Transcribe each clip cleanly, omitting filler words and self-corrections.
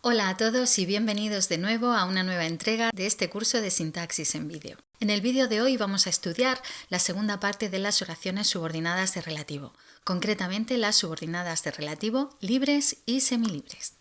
Hola a todos y bienvenidos de nuevo a una nueva entrega de este curso de sintaxis en vídeo. En el vídeo de hoy vamos a estudiar la segunda parte de las oraciones subordinadas de relativo, concretamente las subordinadas de relativo libres y semilibres.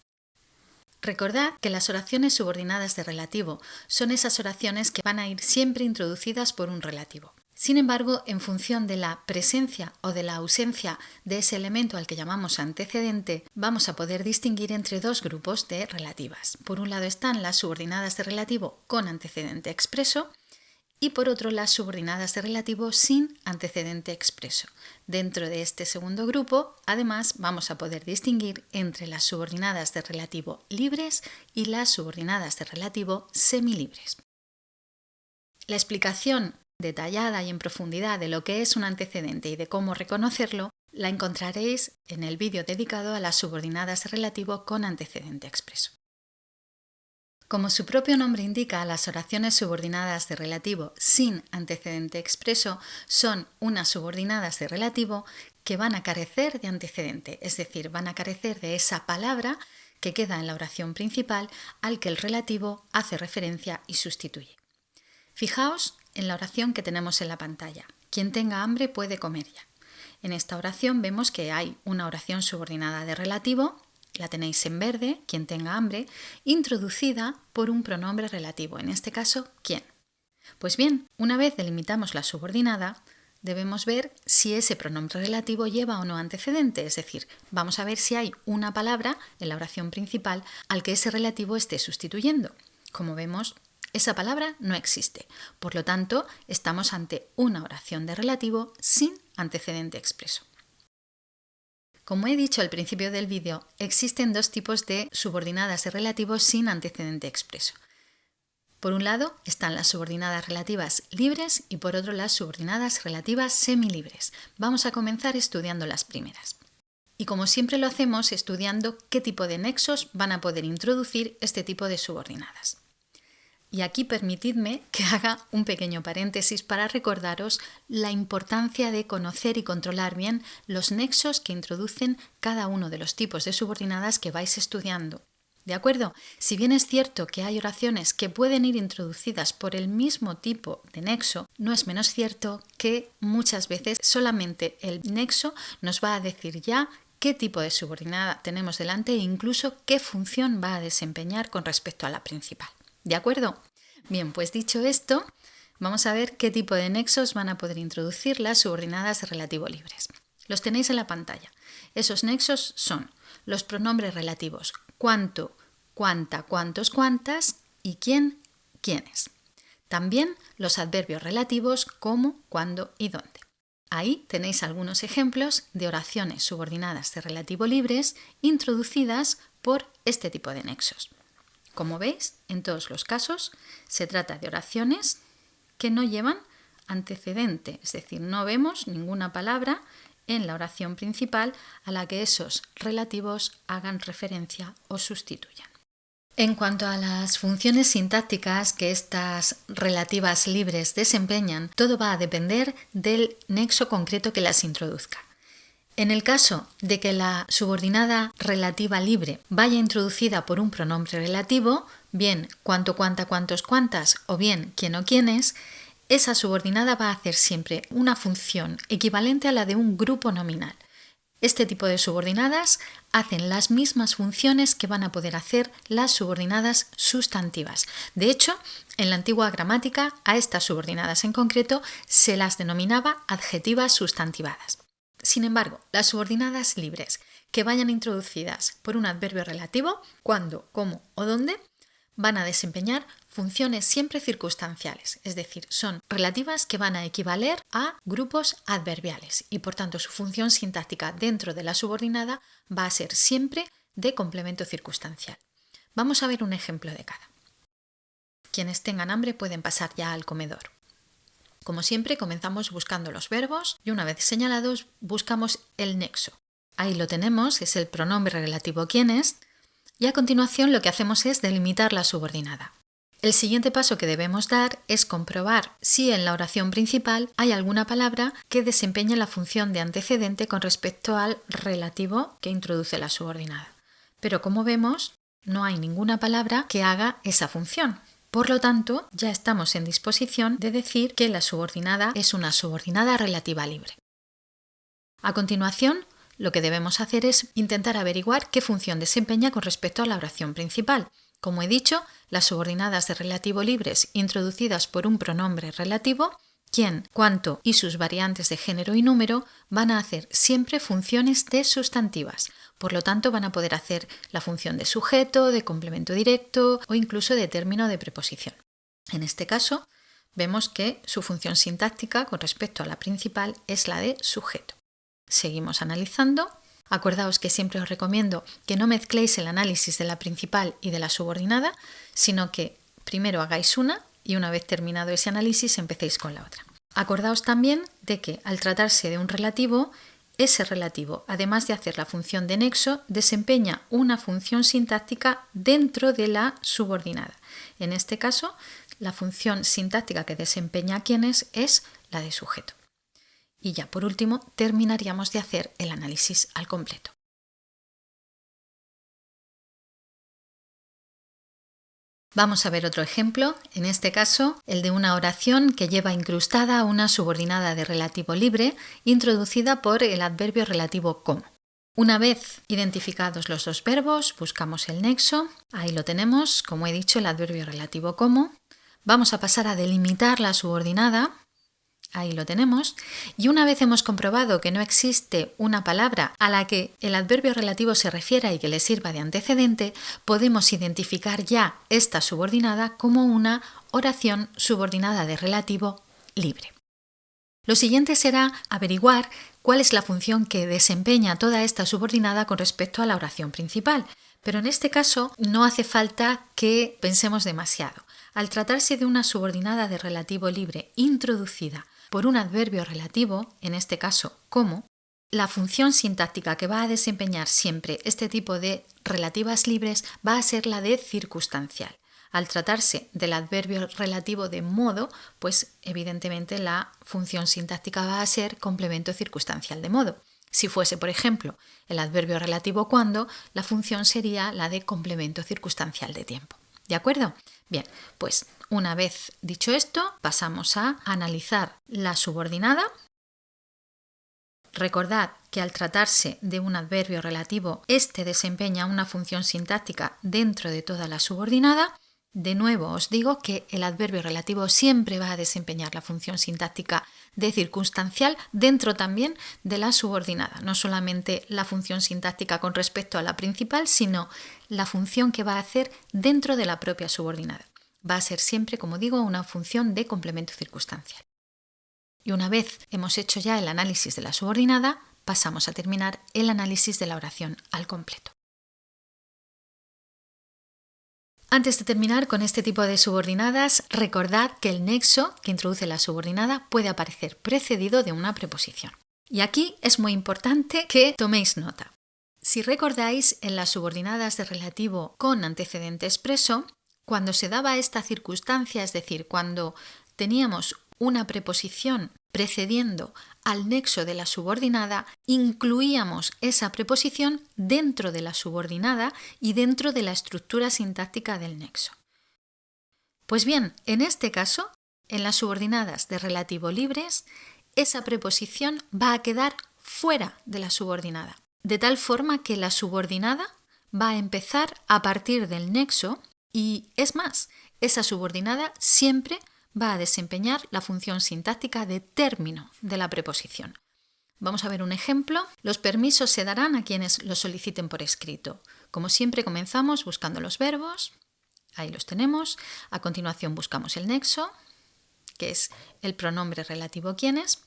Recordad que las oraciones subordinadas de relativo son esas oraciones que van a ir siempre introducidas por un relativo. Sin embargo, en función de la presencia o de la ausencia de ese elemento al que llamamos antecedente, vamos a poder distinguir entre dos grupos de relativas. Por un lado están las subordinadas de relativo con antecedente expreso y por otro las subordinadas de relativo sin antecedente expreso. Dentro de este segundo grupo, además, vamos a poder distinguir entre las subordinadas de relativo libres y las subordinadas de relativo semilibres. La explicación detallada y en profundidad de lo que es un antecedente y de cómo reconocerlo, la encontraréis en el vídeo dedicado a las subordinadas de relativo con antecedente expreso. Como su propio nombre indica, las oraciones subordinadas de relativo sin antecedente expreso son unas subordinadas de relativo que van a carecer de antecedente, es decir, van a carecer de esa palabra que queda en la oración principal al que el relativo hace referencia y sustituye. Fijaos en la oración que tenemos en la pantalla. Quien tenga hambre puede comer ya. En esta oración vemos que hay una oración subordinada de relativo, la tenéis en verde, quien tenga hambre, introducida por un pronombre relativo, en este caso, ¿quién? Pues bien, una vez delimitamos la subordinada, debemos ver si ese pronombre relativo lleva o no antecedente, es decir, vamos a ver si hay una palabra en la oración principal al que ese relativo esté sustituyendo. Como vemos, esa palabra no existe, por lo tanto, estamos ante una oración de relativo sin antecedente expreso. Como he dicho al principio del vídeo, existen dos tipos de subordinadas de relativo sin antecedente expreso. Por un lado están las subordinadas relativas libres y por otro las subordinadas relativas semilibres. Vamos a comenzar estudiando las primeras. Y como siempre lo hacemos estudiando qué tipo de nexos van a poder introducir este tipo de subordinadas. Y aquí permitidme que haga un pequeño paréntesis para recordaros la importancia de conocer y controlar bien los nexos que introducen cada uno de los tipos de subordinadas que vais estudiando. ¿De acuerdo? Si bien es cierto que hay oraciones que pueden ir introducidas por el mismo tipo de nexo, no es menos cierto que muchas veces solamente el nexo nos va a decir ya qué tipo de subordinada tenemos delante e incluso qué función va a desempeñar con respecto a la principal. ¿De acuerdo? Bien, pues dicho esto, vamos a ver qué tipo de nexos van a poder introducir las subordinadas de relativo libres. Los tenéis en la pantalla. Esos nexos son los pronombres relativos cuánto, cuánta, cuántos, cuántas y quién, quiénes. También los adverbios relativos cómo, cuándo y dónde. Ahí tenéis algunos ejemplos de oraciones subordinadas de relativo libres introducidas por este tipo de nexos. Como veis, en todos los casos se trata de oraciones que no llevan antecedente, es decir, no vemos ninguna palabra en la oración principal a la que esos relativos hagan referencia o sustituyan. En cuanto a las funciones sintácticas que estas relativas libres desempeñan, todo va a depender del nexo concreto que las introduzca. En el caso de que la subordinada relativa libre vaya introducida por un pronombre relativo, bien cuánto, cuánta, cuántos, cuántas o bien quién o quiénes, esa subordinada va a hacer siempre una función equivalente a la de un grupo nominal. Este tipo de subordinadas hacen las mismas funciones que van a poder hacer las subordinadas sustantivas. De hecho, en la antigua gramática a estas subordinadas en concreto se las denominaba adjetivas sustantivadas. Sin embargo, las subordinadas libres que vayan introducidas por un adverbio relativo, cuándo, cómo o dónde, van a desempeñar funciones siempre circunstanciales, es decir, son relativas que van a equivaler a grupos adverbiales y por tanto su función sintáctica dentro de la subordinada va a ser siempre de complemento circunstancial. Vamos a ver un ejemplo de cada. Quienes tengan hambre pueden pasar ya al comedor. Como siempre, comenzamos buscando los verbos y una vez señalados buscamos el nexo. Ahí lo tenemos, es el pronombre relativo quiénes, y a continuación lo que hacemos es delimitar la subordinada. El siguiente paso que debemos dar es comprobar si en la oración principal hay alguna palabra que desempeñe la función de antecedente con respecto al relativo que introduce la subordinada. Pero como vemos, no hay ninguna palabra que haga esa función. Por lo tanto, ya estamos en disposición de decir que la subordinada es una subordinada relativa libre. A continuación, lo que debemos hacer es intentar averiguar qué función desempeña con respecto a la oración principal. Como he dicho, las subordinadas de relativo libres introducidas por un pronombre relativo, quién, cuánto y sus variantes de género y número van a hacer siempre funciones de sustantivas. Por lo tanto, van a poder hacer la función de sujeto, de complemento directo o incluso de término de preposición. En este caso, vemos que su función sintáctica con respecto a la principal es la de sujeto. Seguimos analizando. Acordaos que siempre os recomiendo que no mezcléis el análisis de la principal y de la subordinada, sino que primero hagáis una y una vez terminado ese análisis empecéis con la otra. Acordaos también de que al tratarse de un relativo, ese relativo, además de hacer la función de nexo, desempeña una función sintáctica dentro de la subordinada. En este caso, la función sintáctica que desempeña quiénes es la de sujeto. Y ya por último, terminaríamos de hacer el análisis al completo. Vamos a ver otro ejemplo, en este caso el de una oración que lleva incrustada una subordinada de relativo libre introducida por el adverbio relativo como. Una vez identificados los dos verbos, buscamos el nexo, ahí lo tenemos, como he dicho, el adverbio relativo como. Vamos a pasar a delimitar la subordinada. Ahí lo tenemos. Y una vez hemos comprobado que no existe una palabra a la que el adverbio relativo se refiera y que le sirva de antecedente, podemos identificar ya esta subordinada como una oración subordinada de relativo libre. Lo siguiente será averiguar cuál es la función que desempeña toda esta subordinada con respecto a la oración principal. Pero en este caso no hace falta que pensemos demasiado. Al tratarse de una subordinada de relativo libre introducida por un adverbio relativo, en este caso como, la función sintáctica que va a desempeñar siempre este tipo de relativas libres va a ser la de circunstancial. Al tratarse del adverbio relativo de modo, pues evidentemente la función sintáctica va a ser complemento circunstancial de modo. Si fuese, por ejemplo, el adverbio relativo cuando, la función sería la de complemento circunstancial de tiempo. ¿De acuerdo? Bien, pues una vez dicho esto, pasamos a analizar la subordinada. Recordad que al tratarse de un adverbio relativo, este desempeña una función sintáctica dentro de toda la subordinada. De nuevo os digo que el adverbio relativo siempre va a desempeñar la función sintáctica de circunstancial dentro también de la subordinada. No solamente la función sintáctica con respecto a la principal, sino la función que va a hacer dentro de la propia subordinada. Va a ser siempre, como digo, una función de complemento circunstancial. Y una vez hemos hecho ya el análisis de la subordinada, pasamos a terminar el análisis de la oración al completo. Antes de terminar con este tipo de subordinadas, recordad que el nexo que introduce la subordinada puede aparecer precedido de una preposición. Y aquí es muy importante que toméis nota. Si recordáis, en las subordinadas de relativo con antecedente expreso, cuando se daba esta circunstancia, es decir, cuando teníamos una preposición precediendo al nexo de la subordinada, incluíamos esa preposición dentro de la subordinada y dentro de la estructura sintáctica del nexo. Pues bien, en este caso, en las subordinadas de relativo libres, esa preposición va a quedar fuera de la subordinada, de tal forma que la subordinada va a empezar a partir del nexo y, es más, esa subordinada siempre va a desempeñar la función sintáctica de término de la preposición. Vamos a ver un ejemplo. Los permisos se darán a quienes los soliciten por escrito. Como siempre, comenzamos buscando los verbos. Ahí los tenemos. A continuación buscamos el nexo, que es el pronombre relativo quienes.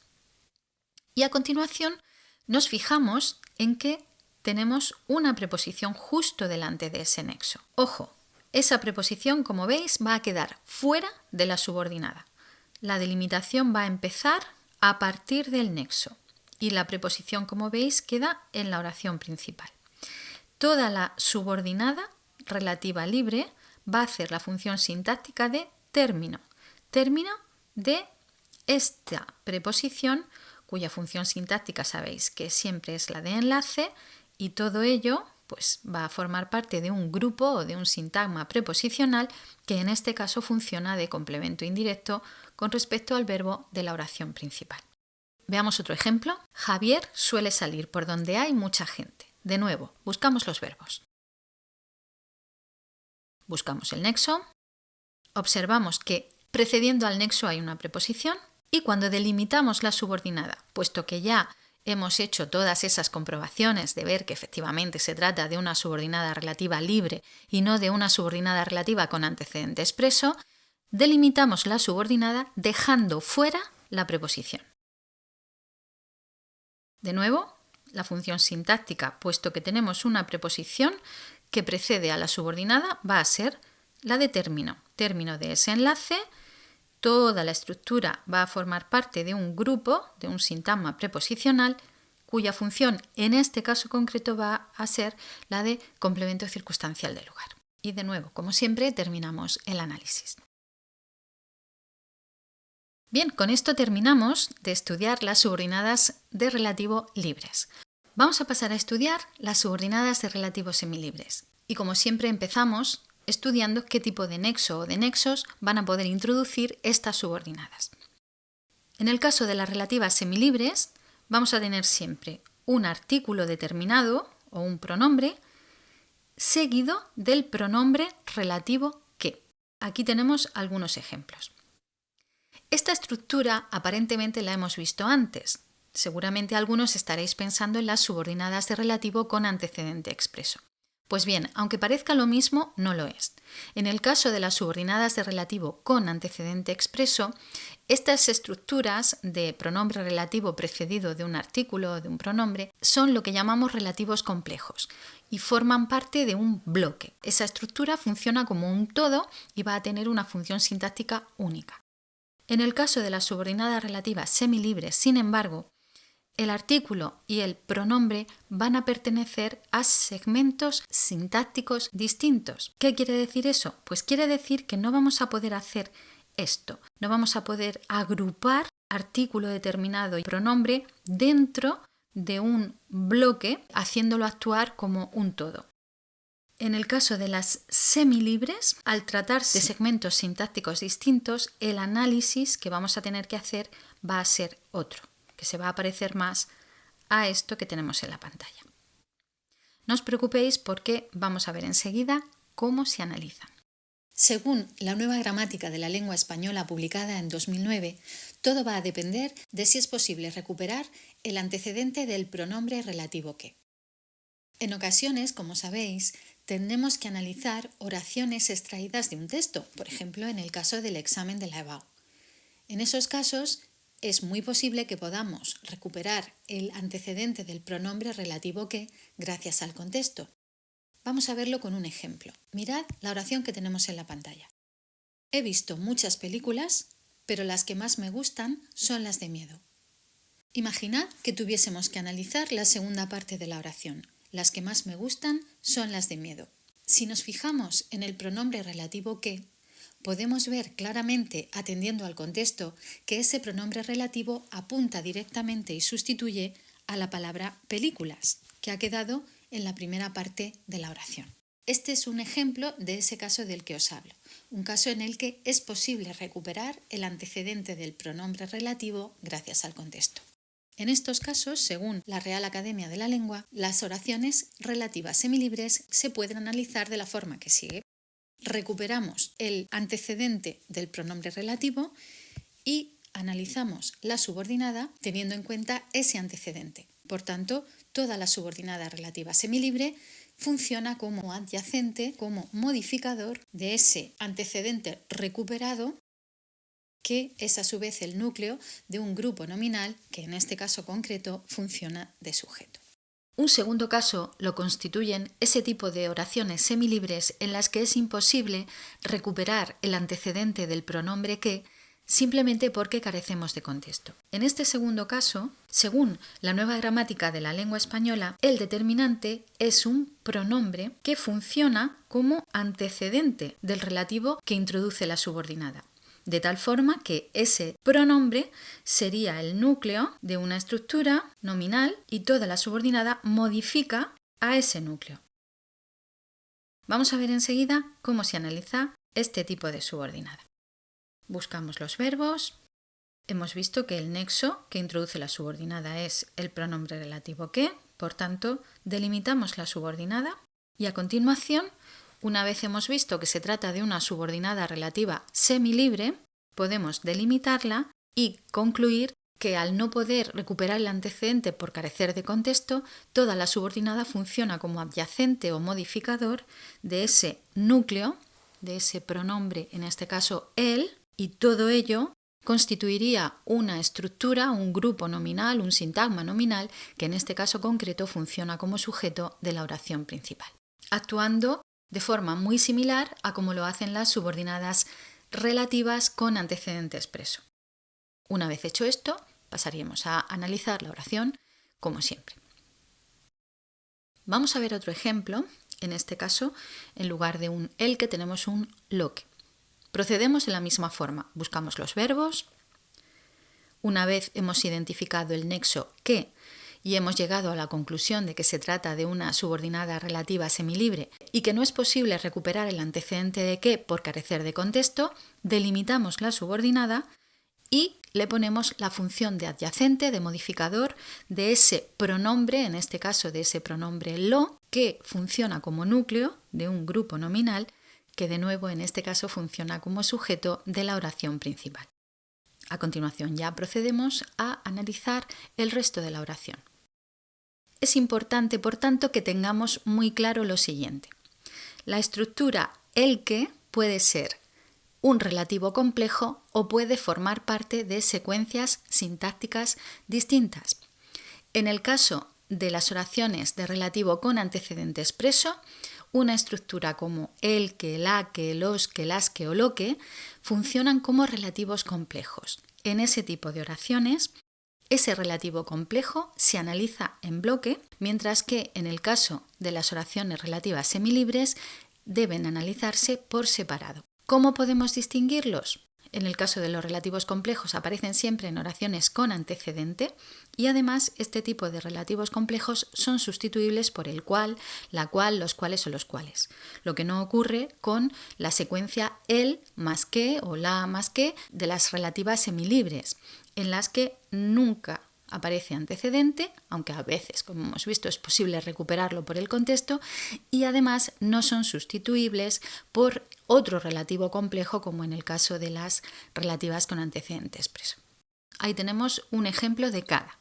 Y a continuación nos fijamos en que tenemos una preposición justo delante de ese nexo. Ojo, esa preposición, como veis, va a quedar fuera de la subordinada. La delimitación va a empezar a partir del nexo y la preposición, como veis, queda en la oración principal. Toda la subordinada relativa libre va a hacer la función sintáctica de término. Término de esta preposición, cuya función sintáctica sabéis que siempre es la de enlace, y todo ello Pues va a formar parte de un grupo o de un sintagma preposicional que en este caso funciona de complemento indirecto con respecto al verbo de la oración principal. Veamos otro ejemplo. Javier suele salir por donde hay mucha gente. De nuevo, buscamos los verbos. Buscamos el nexo. Observamos que precediendo al nexo hay una preposición y cuando delimitamos la subordinada, puesto que ya hemos hecho todas esas comprobaciones de ver que efectivamente se trata de una subordinada relativa libre y no de una subordinada relativa con antecedente expreso, delimitamos la subordinada dejando fuera la preposición. De nuevo, la función sintáctica, puesto que tenemos una preposición que precede a la subordinada, va a ser la de término. Término de ese enlace, toda la estructura va a formar parte de un grupo, de un sintagma preposicional, cuya función en este caso concreto va a ser la de complemento circunstancial del lugar. Y de nuevo, como siempre, terminamos el análisis. Bien, con esto terminamos de estudiar las subordinadas de relativo libres. Vamos a pasar a estudiar las subordinadas de relativo semilibres. Y como siempre empezamos estudiando qué tipo de nexo o de nexos van a poder introducir estas subordinadas. En el caso de las relativas semilibres, vamos a tener siempre un artículo determinado o un pronombre seguido del pronombre relativo que. Aquí tenemos algunos ejemplos. Esta estructura aparentemente la hemos visto antes. Seguramente algunos estaréis pensando en las subordinadas de relativo con antecedente expreso. Pues bien, aunque parezca lo mismo, no lo es. En el caso de las subordinadas de relativo con antecedente expreso, estas estructuras de pronombre relativo precedido de un artículo o de un pronombre son lo que llamamos relativos complejos y forman parte de un bloque. Esa estructura funciona como un todo y va a tener una función sintáctica única. En el caso de las subordinadas relativas semilibres, sin embargo, el artículo y el pronombre van a pertenecer a segmentos sintácticos distintos. ¿Qué quiere decir eso? Pues quiere decir que no vamos a poder hacer esto, no vamos a poder agrupar artículo determinado y pronombre dentro de un bloque, haciéndolo actuar como un todo. En el caso de las semilibres, al tratarse de segmentos sintácticos distintos, el análisis que vamos a tener que hacer va a ser otro, que se va a parecer más a esto que tenemos en la pantalla. No os preocupéis porque vamos a ver enseguida cómo se analizan. Según la nueva gramática de la lengua española publicada en 2009, todo va a depender de si es posible recuperar el antecedente del pronombre relativo que. En ocasiones, como sabéis, tendremos que analizar oraciones extraídas de un texto, por ejemplo, en el caso del examen de la EBAU. En esos casos, es muy posible que podamos recuperar el antecedente del pronombre relativo que gracias al contexto. Vamos a verlo con un ejemplo. Mirad la oración que tenemos en la pantalla. He visto muchas películas, pero las que más me gustan son las de miedo. Imaginad que tuviésemos que analizar la segunda parte de la oración. Las que más me gustan son las de miedo. Si nos fijamos en el pronombre relativo que, podemos ver claramente, atendiendo al contexto, que ese pronombre relativo apunta directamente y sustituye a la palabra películas, que ha quedado en la primera parte de la oración. Este es un ejemplo de ese caso del que os hablo, un caso en el que es posible recuperar el antecedente del pronombre relativo gracias al contexto. En estos casos, según la Real Academia de la Lengua, las oraciones relativas semilibres se pueden analizar de la forma que sigue. Recuperamos el antecedente del pronombre relativo y analizamos la subordinada teniendo en cuenta ese antecedente. Por tanto, toda la subordinada relativa semilibre funciona como adyacente, como modificador de ese antecedente recuperado, que es a su vez el núcleo de un grupo nominal que en este caso concreto funciona de sujeto. Un segundo caso lo constituyen ese tipo de oraciones semilibres en las que es imposible recuperar el antecedente del pronombre que simplemente porque carecemos de contexto. En este segundo caso, según la nueva gramática de la lengua española, el determinante es un pronombre que funciona como antecedente del relativo que introduce la subordinada. De tal forma que ese pronombre sería el núcleo de una estructura nominal y toda la subordinada modifica a ese núcleo. Vamos a ver enseguida cómo se analiza este tipo de subordinada. Buscamos los verbos. Hemos visto que el nexo que introduce la subordinada es el pronombre relativo que, por tanto, delimitamos la subordinada y a continuación, una vez hemos visto que se trata de una subordinada relativa semilibre, podemos delimitarla y concluir que al no poder recuperar el antecedente por carecer de contexto, toda la subordinada funciona como adyacente o modificador de ese núcleo, de ese pronombre, en este caso él, y todo ello constituiría una estructura, un grupo nominal, un sintagma nominal, que en este caso concreto funciona como sujeto de la oración principal, actuando de forma muy similar a como lo hacen las subordinadas relativas con antecedente expreso. Una vez hecho esto, pasaríamos a analizar la oración como siempre. Vamos a ver otro ejemplo. En este caso, en lugar de un el que tenemos un lo que. Procedemos de la misma forma. Buscamos los verbos. Una vez hemos identificado el nexo que y hemos llegado a la conclusión de que se trata de una subordinada relativa semilibre y que no es posible recuperar el antecedente de que por carecer de contexto, delimitamos la subordinada y le ponemos la función de adyacente, de modificador, de ese pronombre, en este caso de ese pronombre lo, que funciona como núcleo de un grupo nominal, que de nuevo en este caso funciona como sujeto de la oración principal. A continuación ya procedemos a analizar el resto de la oración. Es importante, por tanto, que tengamos muy claro lo siguiente. La estructura el que puede ser un relativo complejo o puede formar parte de secuencias sintácticas distintas. En el caso de las oraciones de relativo con antecedente expreso, una estructura como el, que, la, que, los, que, las, que o lo que funcionan como relativos complejos. En ese tipo de oraciones, ese relativo complejo se analiza en bloque, mientras que en el caso de las oraciones relativas semilibres deben analizarse por separado. ¿Cómo podemos distinguirlos? En el caso de los relativos complejos aparecen siempre en oraciones con antecedente y además este tipo de relativos complejos son sustituibles por el cual, la cual, los cuales o los cuales. Lo que no ocurre con la secuencia el más que o la más que de las relativas semilibres, en las que nunca aparece antecedente, aunque a veces, como hemos visto, es posible recuperarlo por el contexto, y además no son sustituibles por otro relativo complejo, como en el caso de las relativas con antecedente expreso. Ahí tenemos un ejemplo de cada.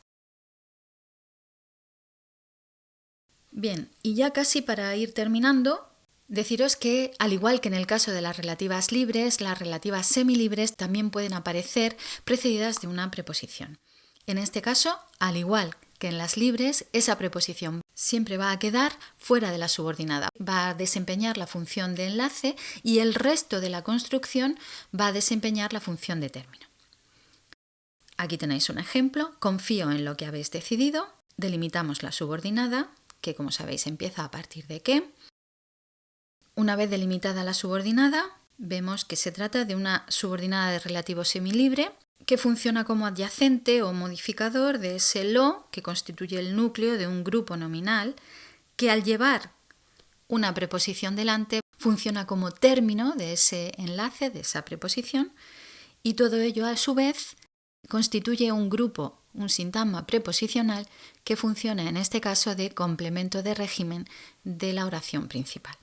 Bien, y ya casi para ir terminando, deciros que, al igual que en el caso de las relativas libres, las relativas semilibres también pueden aparecer precedidas de una preposición. En este caso, al igual que en las libres, esa preposición siempre va a quedar fuera de la subordinada. Va a desempeñar la función de enlace y el resto de la construcción va a desempeñar la función de término. Aquí tenéis un ejemplo. Confío en lo que habéis decidido. Delimitamos la subordinada, que como sabéis empieza a partir de qué. Una vez delimitada la subordinada, vemos que se trata de una subordinada de relativo semilibre que funciona como adyacente o modificador de ese lo que constituye el núcleo de un grupo nominal que al llevar una preposición delante funciona como término de ese enlace, de esa preposición, y todo ello a su vez constituye un grupo, un sintagma preposicional que funciona en este caso de complemento de régimen de la oración principal.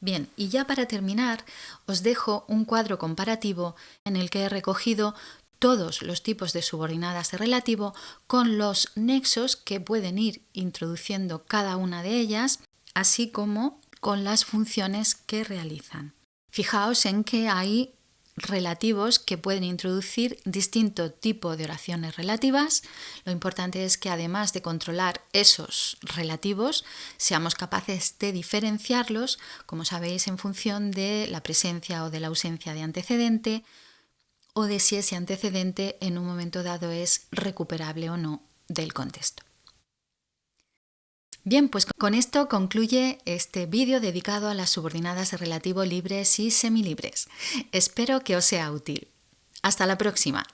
Bien, y ya para terminar, os dejo un cuadro comparativo en el que he recogido todos los tipos de subordinadas de relativo con los nexos que pueden ir introduciendo cada una de ellas, así como con las funciones que realizan. Fijaos en que hay relativos que pueden introducir distinto tipo de oraciones relativas. Lo importante es que además de controlar esos relativos, seamos capaces de diferenciarlos, como sabéis, en función de la presencia o de la ausencia de antecedente o de si ese antecedente en un momento dado es recuperable o no del contexto. Bien, pues con esto concluye este vídeo dedicado a las subordinadas de relativo libres y semilibres. Espero que os sea útil. Hasta la próxima.